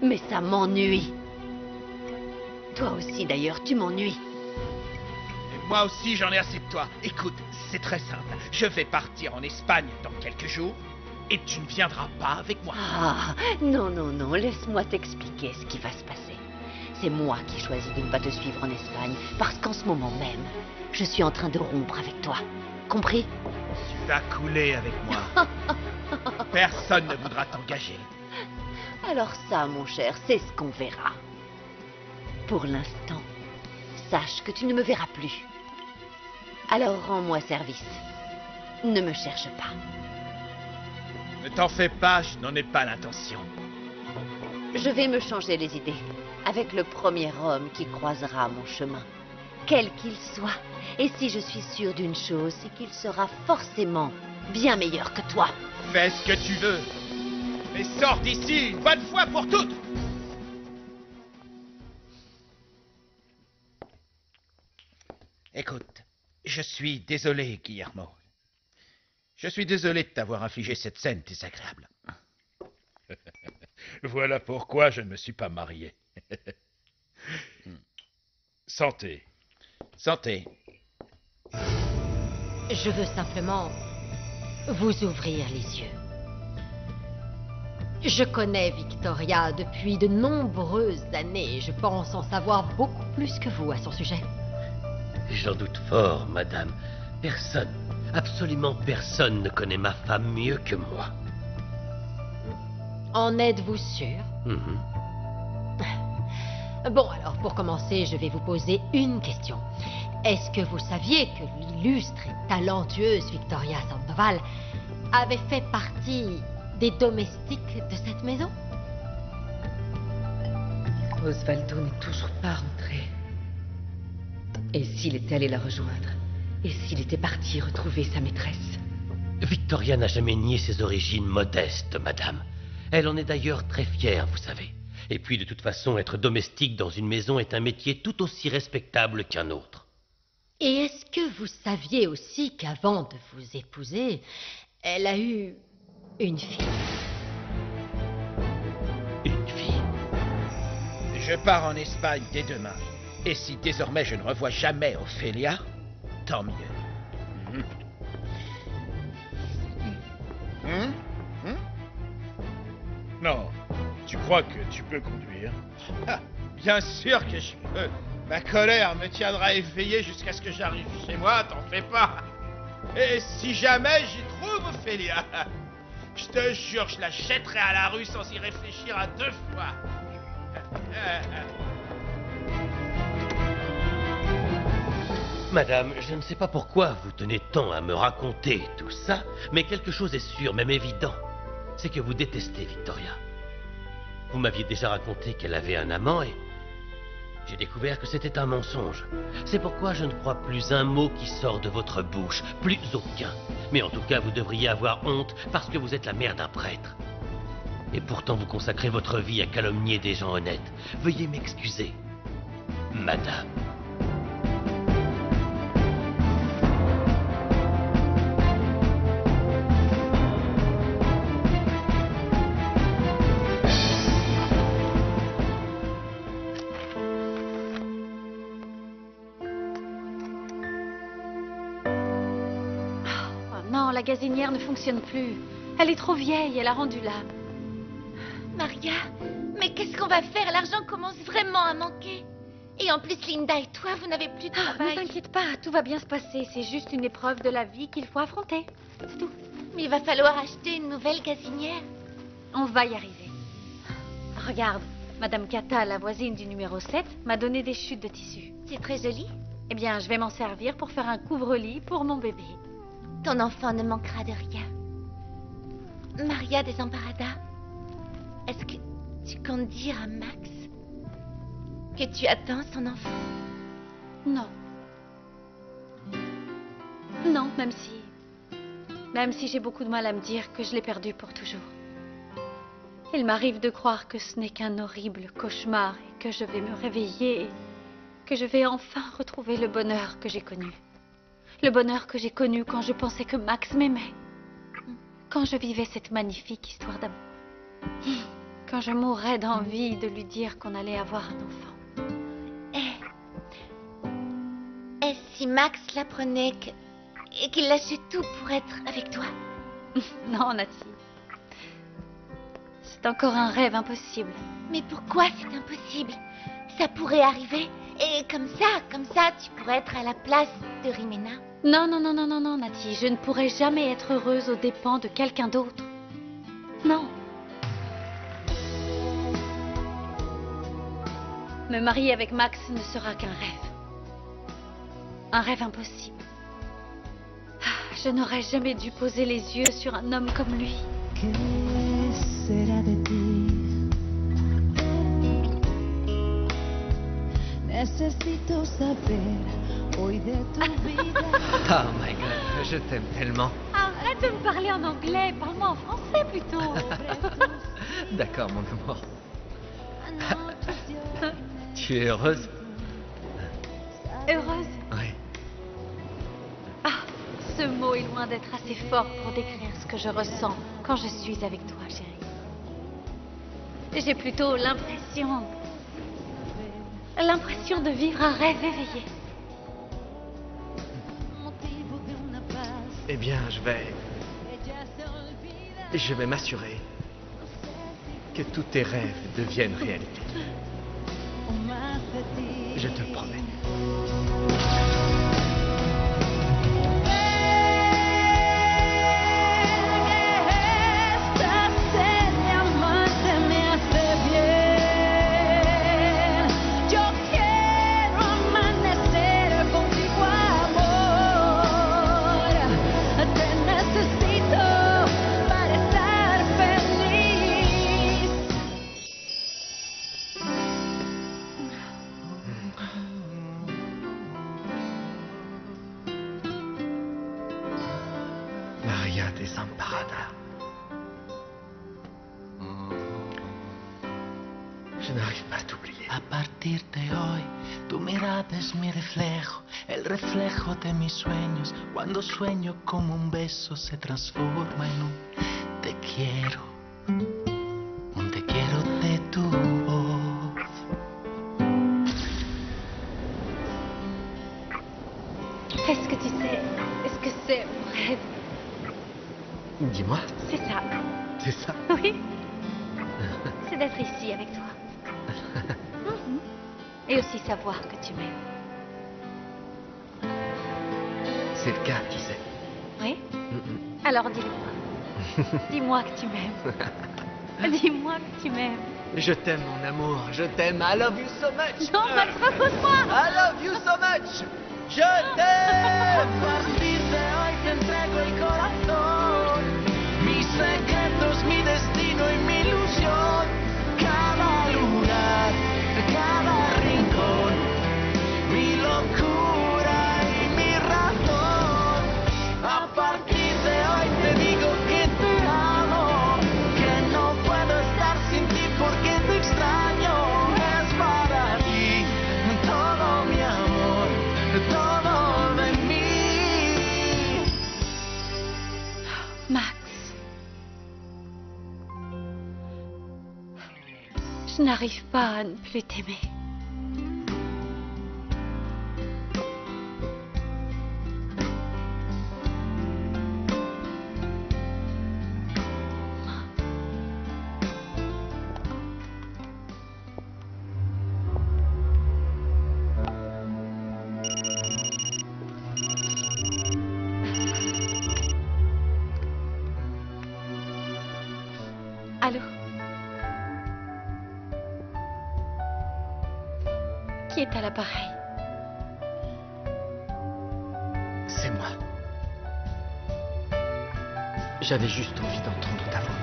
Mais ça m'ennuie. Toi aussi, d'ailleurs, tu m'ennuies. Et moi aussi, j'en ai assez de toi. Écoute, c'est très simple. Je vais partir en Espagne dans quelques jours et tu ne viendras pas avec moi. Ah, non, non, non, laisse-moi t'expliquer ce qui va se passer. C'est moi qui choisis de ne pas te suivre en Espagne, parce qu'en ce moment même, je suis en train de rompre avec toi. Compris? Tu vas couler avec moi. Personne ne voudra t'engager. Alors ça, mon cher, c'est ce qu'on verra. Pour l'instant, sache que tu ne me verras plus. Alors rends-moi service. Ne me cherche pas. Ne t'en fais pas, je n'en ai pas l'intention. Je vais me changer les idées avec le premier homme qui croisera mon chemin, quel qu'il soit. Et si je suis sûre d'une chose, c'est qu'il sera forcément bien meilleur que toi. Fais ce que tu veux. Mais sors d'ici une bonne fois pour toutes. Écoute, je suis désolé, Guillermo. Je suis désolé de t'avoir infligé cette scène désagréable. Voilà pourquoi je ne me suis pas marié. Santé. Santé. Je veux simplement vous ouvrir les yeux. Je connais Victoria depuis de nombreuses années et je pense en savoir beaucoup plus que vous à son sujet. J'en doute fort, madame. Personne, absolument personne ne connaît ma femme mieux que moi. En êtes-vous sûr? Bon, alors pour commencer, je vais vous poser une question. Est-ce que vous saviez que l'illustre et talentueuse Victoria Sandoval avait fait partie des domestiques de cette maison? Osvaldo n'est toujours pas rentré. Et s'il était allé la rejoindre? Et s'il était parti retrouver sa maîtresse? Victoria n'a jamais nié ses origines modestes, madame. Elle en est d'ailleurs très fière, vous savez. Et puis, de toute façon, être domestique dans une maison est un métier tout aussi respectable qu'un autre. Et est-ce que vous saviez aussi qu'avant de vous épouser, elle a eu une fille? Une fille? Je pars en Espagne dès demain. Et si désormais je ne revois jamais Ophélia, tant mieux. Non, tu crois que tu peux conduire? Ah, bien sûr que je peux. Ma colère me tiendra éveillé jusqu'à ce que j'arrive chez moi, t'en fais pas. Et si jamais j'y trouve Ophélia, je te jure, je la jetterai à la rue sans y réfléchir à deux fois. Madame, je ne sais pas pourquoi vous tenez tant à me raconter tout ça, mais quelque chose est sûr, même évident. C'est que vous détestez Victoria. Vous m'aviez déjà raconté qu'elle avait un amant et j'ai découvert que c'était un mensonge. C'est pourquoi je ne crois plus un mot qui sort de votre bouche, plus aucun. Mais en tout cas, vous devriez avoir honte parce que vous êtes la mère d'un prêtre. Et pourtant, vous consacrez votre vie à calomnier des gens honnêtes. Veuillez m'excuser, madame. La gazinière ne fonctionne plus. Elle est trop vieille, elle a rendu là. Maria, mais qu'est-ce qu'on va faire? L'argent commence vraiment à manquer. Et en plus, Linda et toi, vous n'avez plus de travail. Ne t'inquiète pas, tout va bien se passer. C'est juste une épreuve de la vie qu'il faut affronter. C'est tout. Mais il va falloir acheter une nouvelle gazinière. On va y arriver. Regarde, Madame Cata, la voisine du numéro 7, m'a donné des chutes de tissu. C'est très joli. Eh bien, je vais m'en servir pour faire un couvre-lit pour mon bébé. Ton enfant ne manquera de rien. Maria Desamparada, est-ce que tu comptes dire à Max que tu attends son enfant? Non. Non, même si j'ai beaucoup de mal à me dire que je l'ai perdu pour toujours. Il m'arrive de croire que ce n'est qu'un horrible cauchemar et que je vais me réveiller et que je vais enfin retrouver le bonheur que j'ai connu. Le bonheur que j'ai connu quand je pensais que Max m'aimait. Quand je vivais cette magnifique histoire d'amour. quand je mourrais d'envie de lui dire qu'on allait avoir un enfant. Et si Max l'apprenait et qu'il lâchait tout pour être avec toi? Non, Nati. C'est encore un rêve impossible. Mais pourquoi c'est impossible? Ça pourrait arriver. Et comme ça, tu pourrais être à la place de Rimena. Non, non, non, non, non, non, Nati. Je ne pourrai jamais être heureuse aux dépens de quelqu'un d'autre. Non. Me marier avec Max ne sera qu'un rêve. Un rêve impossible. Ah, je n'aurais jamais dû poser les yeux sur un homme comme lui. ¿Qué será de ti? Necesito saber hoy de tu vida. Oh my god, je t'aime tellement. Arrête de me parler en anglais, parle-moi en français plutôt. D'accord, mon amour. Tu es heureuse? Heureuse? Oui. Ah, ce mot est loin d'être assez fort pour décrire ce que je ressens quand je suis avec toi, chérie. J'ai plutôt l'impression de vivre un rêve éveillé. Eh bien, je vais m'assurer que tous tes rêves deviennent réalité. Je te le promets. María Desamparada. Je n'arrive pas à t'oublier. A partir de hoy, tu mirada es mi reflejo, el reflejo de mis sueños. Cuando sueño como un beso se transforma en un te quiero de tu voz. Est-ce que tu sais ce que c'est mon rêve? Dis-moi. C'est ça. C'est ça? Oui. C'est d'être ici avec toi. Et aussi savoir que tu m'aimes. C'est le cas, tu sais. Oui? Alors dis-le-moi. Dis-moi que tu m'aimes. Dis-moi que tu m'aimes. Je t'aime, mon amour. Je t'aime. I love you so much. Non, Max, repose-moi. I love you so much. Je t'aime. A partir de hoy te entrego el corazón, mis secretos, mi destino y mi ilusión. Cada lugar, cada rincón, mi locura y mi razón. A partir de hoy te digo que te amo, que no puedo estar sin ti porque te extraño. Es para ti todo mi amor, todo de mí. Max. Je n'arrive pas à ne plus t'aimer. Allô? Qui est à l'appareil? C'est moi. J'avais juste envie d'entendre ta voix.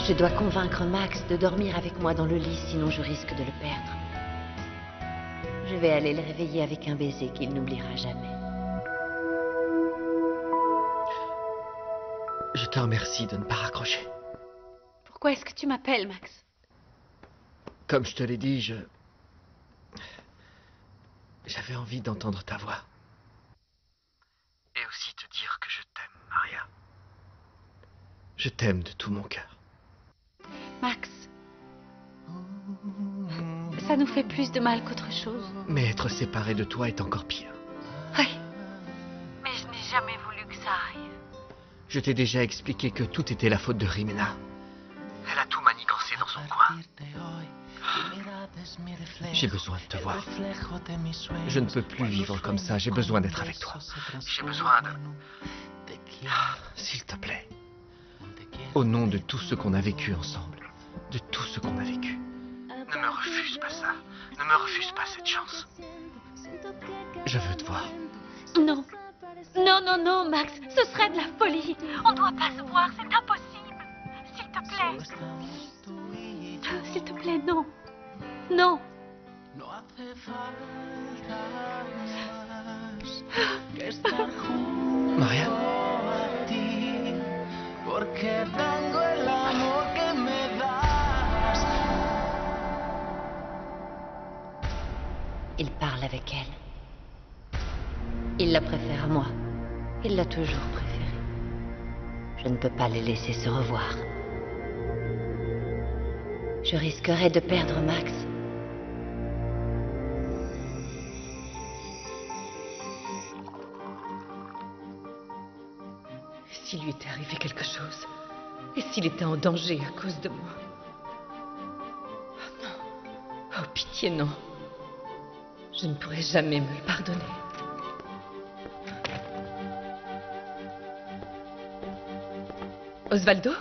Je dois convaincre Max de dormir avec moi dans le lit, sinon je risque de le perdre. Je vais aller le réveiller avec un baiser qu'il n'oubliera jamais. Je te remercie de ne pas raccrocher. Pourquoi est-ce que tu m'appelles, Max? Comme je te l'ai dit, j'avais envie d'entendre ta voix. Et aussi te dire que je t'aime, Maria. Je t'aime de tout mon cœur. Max, ça nous fait plus de mal qu'autre chose. Mais être séparé de toi est encore pire. Oui, mais je n'ai jamais voulu que ça arrive. Je t'ai déjà expliqué que tout était la faute de Rimena. Elle a tout manigancé dans son coin. J'ai besoin de te voir. Je ne peux plus vivre comme ça. J'ai besoin d'être avec toi. J'ai besoin de... S'il te plaît. Au nom de tout ce qu'on a vécu ensemble. De tout ce qu'on a vécu. Ne me refuse pas ça. Ne me refuse pas cette chance. Je veux te voir. Non. Non, non, non, Max. Ce serait de la folie. On ne doit pas se voir. C'est impossible. S'il te plaît. S'il te plaît, non. Non. Maria. Il parle avec elle. Il la préfère à moi. Il l'a toujours préférée. Je ne peux pas les laisser se revoir. Je risquerais de perdre Max. S'il lui était arrivé quelque chose, et s'il était en danger à cause de moi. Oh non. Oh pitié, non. Je ne pourrai jamais me le pardonner. Osvaldo?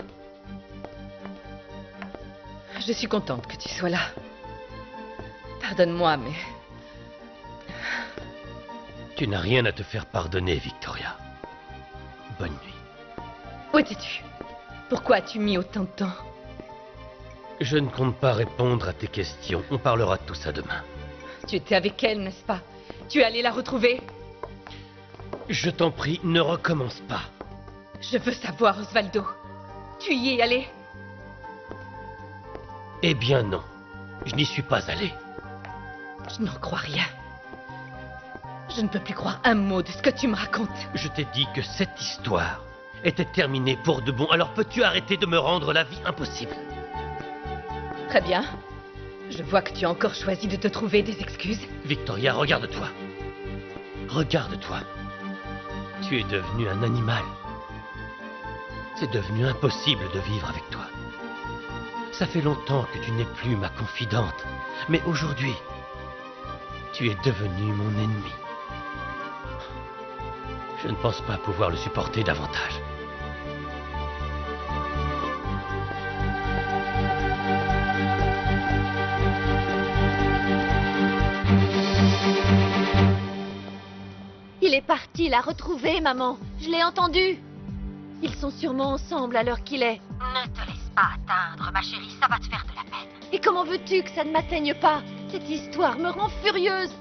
Je suis contente que tu sois là. Pardonne-moi, mais... Tu n'as rien à te faire pardonner, Victoria. Bonne nuit. Où étais-tu? Pourquoi as-tu mis autant de temps? Je ne compte pas répondre à tes questions. On parlera de tout ça demain. Tu étais avec elle, n'est-ce pas? Tu es allé la retrouver? Je t'en prie, ne recommence pas. Je veux savoir, Osvaldo. Tu y es allé? Eh bien non. Je n'y suis pas allé. Je n'en crois rien. Je ne peux plus croire un mot de ce que tu me racontes. Je t'ai dit que cette histoire était terminée pour de bon. Alors peux-tu arrêter de me rendre la vie impossible? Très bien. Je vois que tu as encore choisi de te trouver des excuses. Victoria, regarde-toi. Regarde-toi. Tu es devenu un animal. C'est devenu impossible de vivre avec toi. Ça fait longtemps que tu n'es plus ma confidente. Mais aujourd'hui, tu es devenu mon ennemi. Je ne pense pas pouvoir le supporter davantage. Il est parti la retrouver, maman. Je l'ai entendu. Ils sont sûrement ensemble à l'heure qu'il est. Ne te laisse pas atteindre, ma chérie, ça va te faire de la peine. Et comment veux-tu que ça ne m'atteigne pas? Cette histoire me rend furieuse.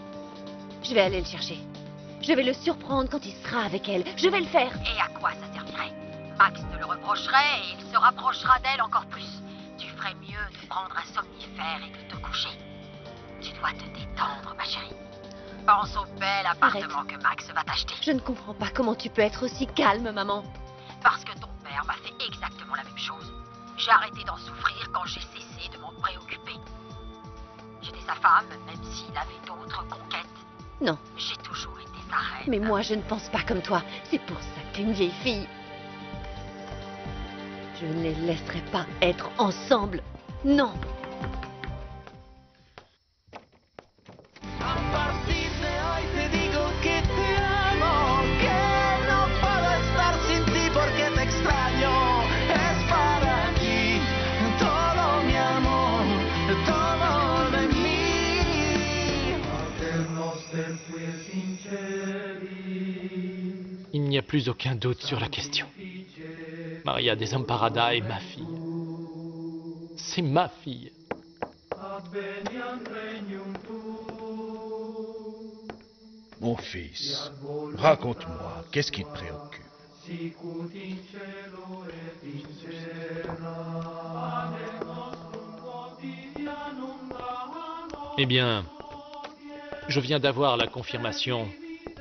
Je vais aller le chercher. Je vais le surprendre quand il sera avec elle. Je vais le faire. Et à quoi ça servirait? Max te le reprocherait et il se rapprochera d'elle encore plus. Tu ferais mieux de prendre un somnifère et de te coucher. Tu dois te détendre, ma chérie. Pense au bel appartement que Max va t'acheter. Je ne comprends pas comment tu peux être aussi calme, maman. Parce que ton père m'a fait exactement la même chose. J'ai arrêté d'en souffrir quand j'ai cessé de m'en préoccuper. J'étais sa femme, même s'il avait d'autres conquêtes. Non. J'ai toujours été sa reine. Mais moi, je ne pense pas comme toi. C'est pour ça que t'es une vieille fille. Je ne les laisserai pas être ensemble. Non. Il n'y a plus aucun doute sur la question. Maria Desamparada est ma fille. C'est ma fille. Mon fils, raconte-moi, qu'est-ce qui te préoccupe? Eh bien, je viens d'avoir la confirmation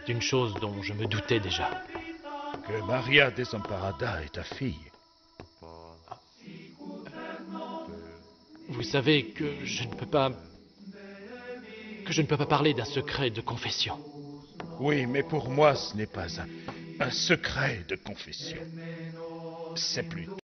d'une chose dont je me doutais déjà. Que Maria Desamparada est ta fille. Vous savez que je ne peux pas parler d'un secret de confession. Oui, mais pour moi, ce n'est pas un secret de confession. C'est plutôt